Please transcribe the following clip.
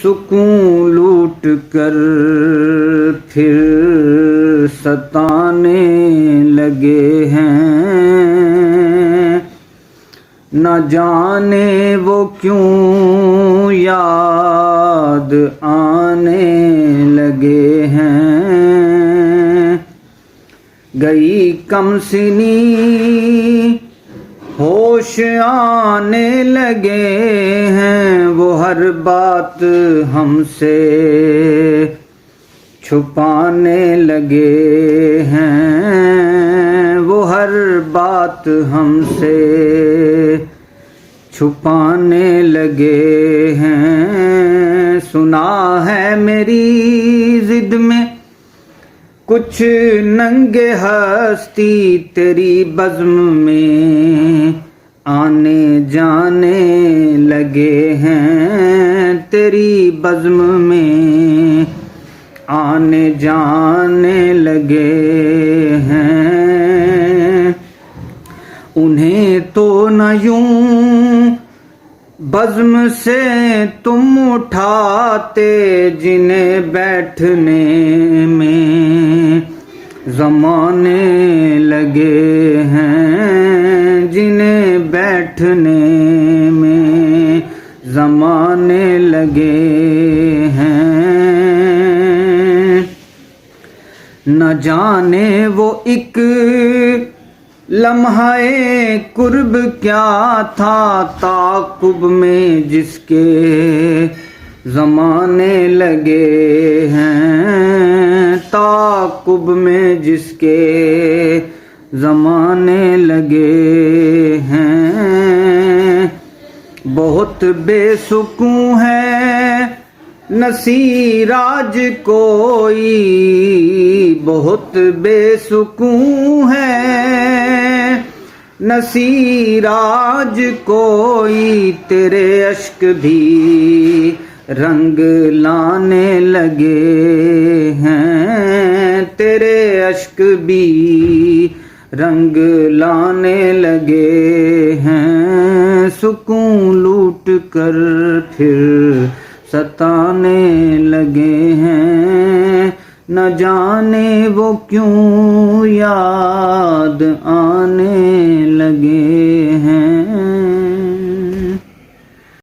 سکون لوٹ کر پھر ستانے لگے ہیں، نہ جانے وہ کیوں یاد آنے لگے ہیں۔ گئی کم سنی ہوش آنے لگے ہیں، وہ ہر بات ہم سے چھپانے لگے ہیں، وہ ہر بات ہم سے چھپانے لگے ہیں۔ سنا ہے میری ضد میں کچھ ننگے ہستی، تیری بزم میں آنے جانے لگے ہیں، تیری بزم میں آنے جانے لگے ہیں۔ انہیں تو نہ یوں بزم سے تم اٹھاتے، جنہیں بیٹھنے میں زمانے لگے ہیں، جنہیں بیٹھنے میں زمانے لگے ہیں۔ نہ جانے وہ ایک لمحہ قرب کیا تھا، تعاقب میں جس کے زمانے لگے ہیں، تعاقب میں جس کے زمانے لگے ہیں۔ بہت بے سکون ہے نصیر آج کوئی، بہت بے سکون ہے نصیر آج کوئی، تیرے اشک بھی رنگ لانے لگے ہیں، تیرے اشک بھی رنگ لانے لگے ہیں۔ سکون لوٹ کر پھر ستانے لگے ہیں، نہ جانے وہ کیوں یاد آنے لگے